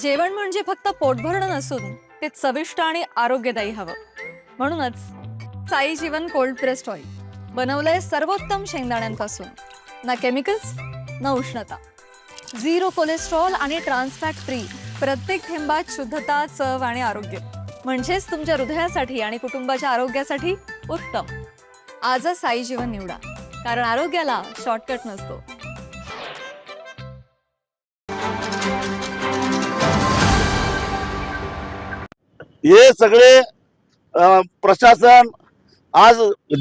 जेवण म्हणजे फक्त पोटभरणं नसून ते चविष्ट आणि आरोग्यदायी हवं. म्हणूनच साई जीवन कोल्ड प्रेस्ड ऑइल बनवलंय सर्वोत्तम शेंगदाण्यांपासून. ना केमिकल्स ना उष्णता, झिरो कोलेस्ट्रॉल आणि ट्रान्सफॅट फ्री. प्रत्येक थेंबात शुद्धता, चव आणि आरोग्य. म्हणजेच तुमच्या हृदयासाठी आणि कुटुंबाच्या आरोग्यासाठी उत्तम. आजच साई जीवन निवडा, कारण आरोग्याला शॉर्टकट नसतो. हे सगळे प्रशासन आज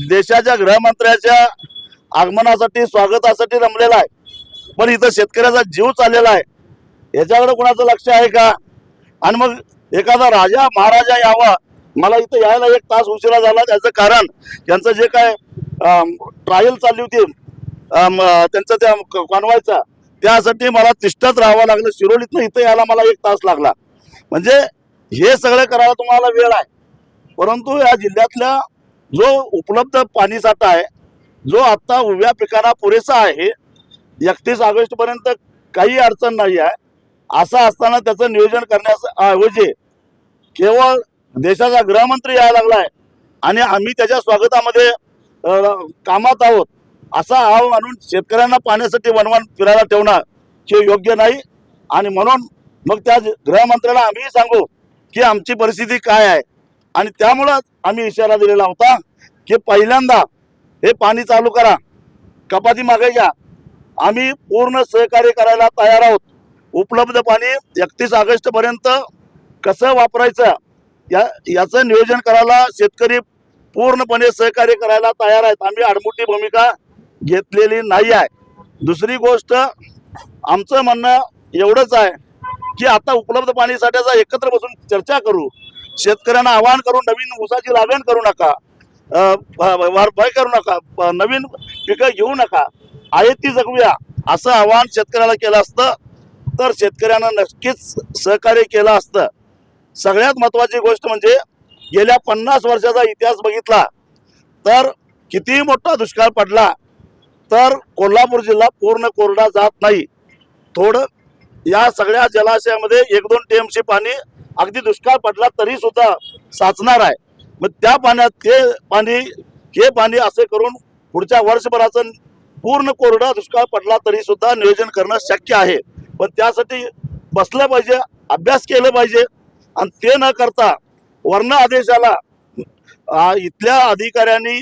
देशाच्या गृहमंत्र्याच्या आगमनासाठी स्वागतासाठी रमलेला आहे. पण इथं शेतकऱ्याचा जीव चाललेला आहे. याच्याकडे कोणाचं लक्ष आहे का? आणि मग एखादा राजा महाराजा यावा. मला इथं यायला 1 तास उशिरा झाला. त्याचं कारण त्यांचं जे काय ट्रायल चालली होती त्यांचं त्या कॉन्वायचा, त्यासाठी मला तिष्ठत राहावं लागलं. शिरोलीतनं इथं यायला मला 1 तास लागला. म्हणजे हे सगळं करायला तुम्हाला वेळ आहे. परंतु या जिल्ह्यातल्या जो उपलब्ध पाणीसाठा आहे, जो आता उभ्या पिकांना पुरेसा आहे, 31 ऑगस्ट पर्यंत काही अडचण नाही आहे. असं असताना त्याचं नियोजन करण्याऐवजी केवळ देशाचा गृहमंत्री यायला लागलाय आणि आम्ही त्याच्या स्वागतामध्ये कामात आहोत, असा आव आणून शेतकऱ्यांना पाण्यासाठी वणवण फिरायला ठेवणं हे योग्य नाही. आणि म्हणून मग त्या गृहमंत्र्याला आम्ही सांगू की आमची परिस्थिती काय आहे. आणि त्यामुळं आम्ही इशारा दिलेला होता की पहिल्यांदा हे पाणी चालू करा, कपाती मागे घ्या. आम्ही पूर्ण सहकार्य करायला तयार आहोत. उपलब्ध पाणी 31 ऑगस्ट पर्यंत कसं वापरायचं याचं नियोजन करायला शेतकरी पूर्णपणे सहकार्य करायला तयार आहेत. आम्ही आडमुठी भूमिका घेतलेली नाही आहे. दुसरी गोष्ट, आमचं म्हणणं एवढंच आहे की आता उपलब्ध पाणीसाठ्याचा एकत्र बसून चर्चा करू. शेतकऱ्यांना आवाहन करून नवीन ऊसाची लागण करू नका, भरपाई करू नका, नवीन पिकं घेऊ नका, आहे ती जगूया, असं आवाहन शेतकऱ्याला केलं असतं तर शेतकऱ्यांना नक्कीच सहकार्य केलं असतं. सगळ्यात महत्त्वाची गोष्ट म्हणजे गेल्या 50 वर्षाचा इतिहास बघितला तर कितीही मोठा दुष्काळ पडला तर कोल्हापूर जिल्हा पूर्ण कोरडा जात नाही. थोडं या सगळ्या जलाशयामध्ये 1-2 टीएमसी पाणी अगदी दुष्काळ पडला तरी सुद्धा साचणार आहे. मग त्या पाण्यात हे पाणी असे करून पुढच्या वर्षभराचं पूर्ण कोरडा दुष्काळ पडला तरी सुद्धा नियोजन करणं शक्य आहे. पण त्यासाठी बसलं पाहिजे, अभ्यास केलं पाहिजे. आणि ते न करता वर्ण आदेशाला इथल्या अधिकाऱ्यांनी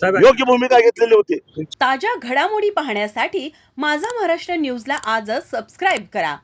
योग्य भूमिका घेतलेली होती. ताज्या घडामोडी पाहण्यासाठी माझा महाराष्ट्र न्यूजला आजच सबस्क्राईब करा.